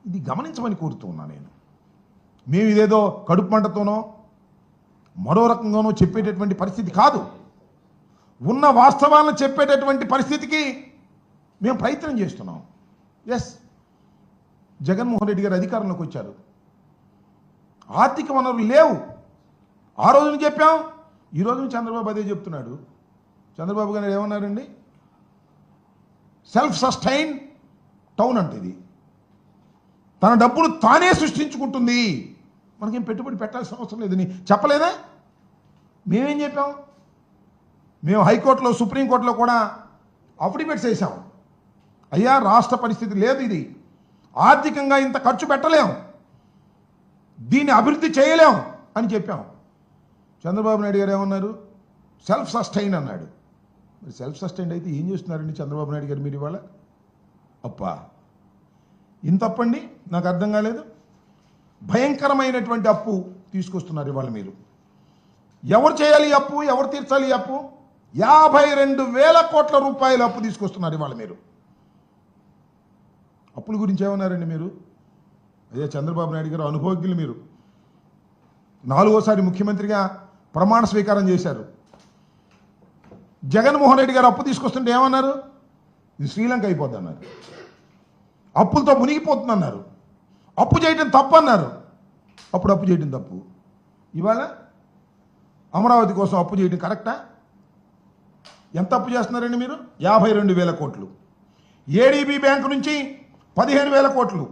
ఇది గమనించమని కోరుతున్నా నేను. మేము ఇదేదో కడుపు మంటతోనో మరో రకంగానో చెప్పేటటువంటి పరిస్థితి కాదు. ఉన్న వాస్తవాలను చెప్పేటటువంటి పరిస్థితికి మేము ప్రయత్నం చేస్తున్నాం. ఎస్, జగన్మోహన్ రెడ్డి గారు అధికారంలోకి వచ్చారు, ఆర్థిక వనరులు లేవు. ఆ రోజున చెప్పాం, ఈ రోజున చంద్రబాబు అదే చెప్తున్నాడు. చంద్రబాబు గారు ఏమన్నారండి? సెల్ఫ్ సస్టైన్ టౌన్ అంటే ఇది తన డబ్బులు తానే సృష్టించుకుంటుంది, మనకేం పెట్టుబడి పెట్టాల్సిన అవసరం లేదని చెప్పలేదా? మేమేం చెప్పాం? మేము హైకోర్టులో సుప్రీంకోర్టులో కూడా అఫిడవిట్స్ వేసాం. అయ్యా, రాష్ట్ర పరిస్థితి లేదు, ఇది ఆర్థికంగా ఇంత ఖర్చు పెట్టలేం, దీన్ని అభివృద్ధి చేయలేం అని చెప్పాం. చంద్రబాబు నాయుడు గారు ఏమన్నారు? సెల్ఫ్ సస్టైన్ అన్నాడు. మరి సెల్ఫ్ సస్టైన్ అయితే ఏం చేస్తున్నారండి చంద్రబాబు నాయుడు గారు మీరు ఇవాళ? అప్పా, ఇంత అప్పండి, నాకు అర్థం కాలేదు. భయంకరమైనటువంటి అప్పు తీసుకొస్తున్నారు ఇవాళ మీరు. ఎవరు చేయాలి అప్పు? ఎవరు తీర్చాలి అప్పు? 52,000 కోట్ల రూపాయల అప్పు తీసుకొస్తున్నారు ఇవాళ మీరు. అప్పుల గురించి ఏమన్నారండి మీరు? అదే చంద్రబాబు నాయుడు గారు అనుభవజ్ఞులు మీరు. 4వసారి ముఖ్యమంత్రిగా ప్రమాణ స్వీకారం చేశారు. జగన్మోహన్ రెడ్డి గారు అప్పు తీసుకొస్తుంటే ఏమన్నారు? ఇది శ్రీలంక అయిపోద్ది అన్నారు, అప్పులతో మునిగిపోతుందన్నారు, అప్పు చేయటం తప్పు అన్నారు. అప్పుడు అప్పు చేయటం తప్పు, ఇవాళ అమరావతి కోసం అప్పు చేయటం కరెక్టా? ఎంత అప్పు చేస్తున్నారండి మీరు? 52,000 కోట్లు. ఏడీబీ బ్యాంకు నుంచి 15,000 కోట్లు,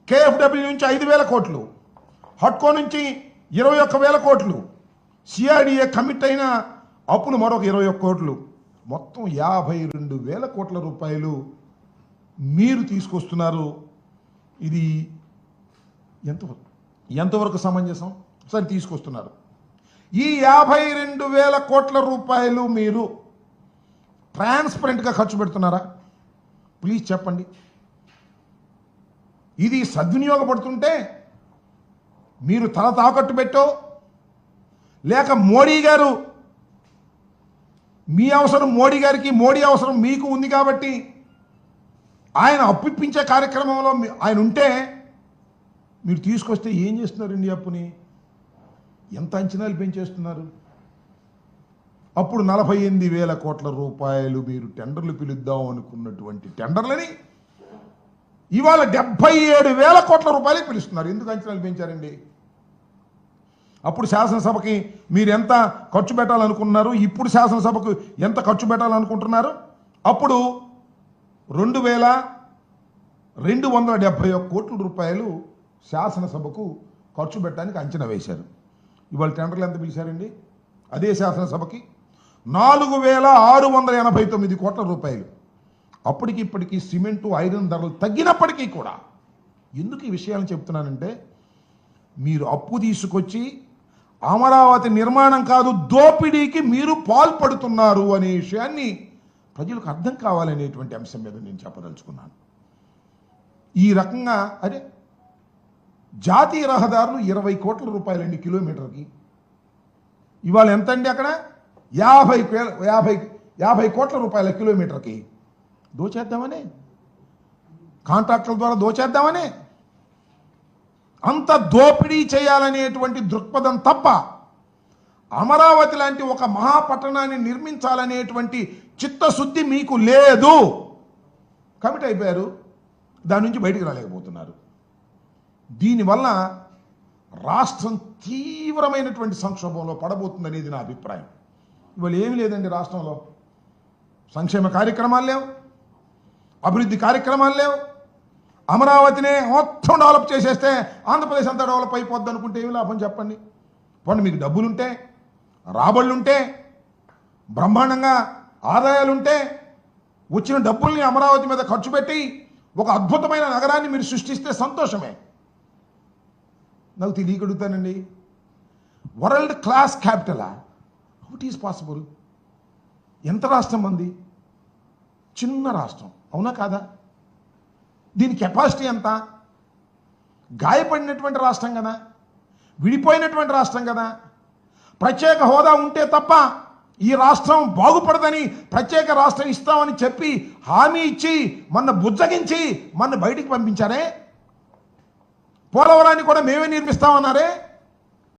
కేఎఫ్డబ్ల్యూ నుంచి 5,000 కోట్లు, హట్కో నుంచి 21,000 కోట్లు, సిఆర్డీఏ కమిట్ అయిన అప్పులు మరొక 21 కోట్లు, మొత్తం 52,000 కోట్ల రూపాయలు మీరు తీసుకొస్తున్నారు. ఇది ఎంతవరకు సమంజసం? సరే, తీసుకొస్తున్నారు. ఈ 52,000 కోట్ల రూపాయలు మీరు ట్రాన్స్పరెంట్గా ఖర్చు పెడుతున్నారా? ప్లీజ్ చెప్పండి. ఇది సద్వినియోగపడుతుంటే మీరు తల తాకట్టు పెట్టో, లేక మోడీ గారు మీ అవసరం మోడీ గారికి, మోడీ అవసరం మీకు ఉంది కాబట్టి ఆయన అప్పిప్పించే కార్యక్రమంలో ఆయన ఉంటే మీరు తీసుకొస్తే ఏం చేస్తున్నారండి అప్పుని? ఎంత అంచనాలు పెంచేస్తున్నారు? అప్పుడు 48,000 కోట్ల రూపాయలు మీరు టెండర్లు పిలుద్దాం అనుకున్నటువంటి టెండర్లని ఇవాళ 77,000 కోట్ల రూపాయలకి పిలుస్తున్నారు. ఎందుకు అంచనాలు పెంచారండి? అప్పుడు శాసనసభకి మీరు ఎంత ఖర్చు పెట్టాలనుకున్నారు, ఇప్పుడు శాసనసభకు ఎంత ఖర్చు పెట్టాలనుకుంటున్నారు? అప్పుడు 2,271 కోట్ల రూపాయలు శాసనసభకు ఖర్చు పెట్టడానికి అంచనా వేశారు. ఇవాళ టెండర్లు ఎంత పిలిచారండి? అదే శాసనసభకి 4,689 కోట్ల రూపాయలు. అప్పటికి ఇప్పటికీ సిమెంటు, ఐరన్ ధరలు తగ్గినప్పటికీ కూడా ఎందుకు ఈ విషయాలను చెప్తున్నానంటే, మీరు అప్పు తీసుకొచ్చి అమరావతి నిర్మాణం కాదు దోపిడీకి మీరు పాల్పడుతున్నారు అనే విషయాన్ని ప్రజలకు అర్థం కావాలనేటువంటి అంశం మీద నేను చెప్పదలుచుకున్నాను. ఈ రకంగా అదే జాతీయ రహదారులు 20 కోట్ల రూపాయలండి కిలోమీటర్కి. ఇవాళ ఎంతండి? అక్కడ 50 కోట్ల రూపాయల కిలోమీటర్కి. దోచేద్దామనే, కాంట్రాక్టుల ద్వారా దోచేద్దామనే, అంత దోపిడీ చేయాలనేటువంటి దృక్పథం తప్ప అమరావతి లాంటి ఒక మహాపట్టణాన్ని నిర్మించాలనేటువంటి చిత్తశుద్ధి మీకు లేదు. కమిట్ అయిపోయారు, దాని నుంచి బయటికి రాలేకపోతున్నారు. దీనివల్ల రాష్ట్రం తీవ్రమైనటువంటి సంక్షోభంలో పడబోతుందనేది నా అభిప్రాయం. ఇవాళ ఏమీ లేదండి రాష్ట్రంలో. సంక్షేమ కార్యక్రమాలు లేవు, అభివృద్ధి కార్యక్రమాలు లేవు. అమరావతినే మొత్తం డెవలప్ చేసేస్తే ఆంధ్రప్రదేశ్ అంతా డెవలప్ అయిపోద్ది అనుకుంటే ఏమి లాభం చెప్పండి? పోనీ మీకు డబ్బులుంటే, రాబడులుంటే, బ్రహ్మాండంగా ఆదాయాలుంటే, వచ్చిన డబ్బుల్ని అమరావతి మీద ఖర్చు పెట్టి ఒక అద్భుతమైన నగరాన్ని మీరు సృష్టిస్తే సంతోషమే. నాకు తెలియగలుగుతానండి, వరల్డ్ క్లాస్ క్యాపిటలా? How it is possible? ఎంత రాష్ట్రం మంది? చిన్న రాష్ట్రం, అవునా కాదా? దీని కెపాసిటీ ఎంత? గాయపడినటువంటి రాష్ట్రం కదా, విడిపోయినటువంటి రాష్ట్రం కదా. ప్రత్యేక హోదా ఉంటే తప్ప ఈ రాష్ట్రం బాగుపడదని ప్రత్యేక రాష్ట్రం ఇస్తామని చెప్పి హామీ ఇచ్చి మన బుజ్జగించి మన బయటికి పంపించారే. పోలవరాన్ని కూడా మేమే నిర్మిస్తామన్నారే.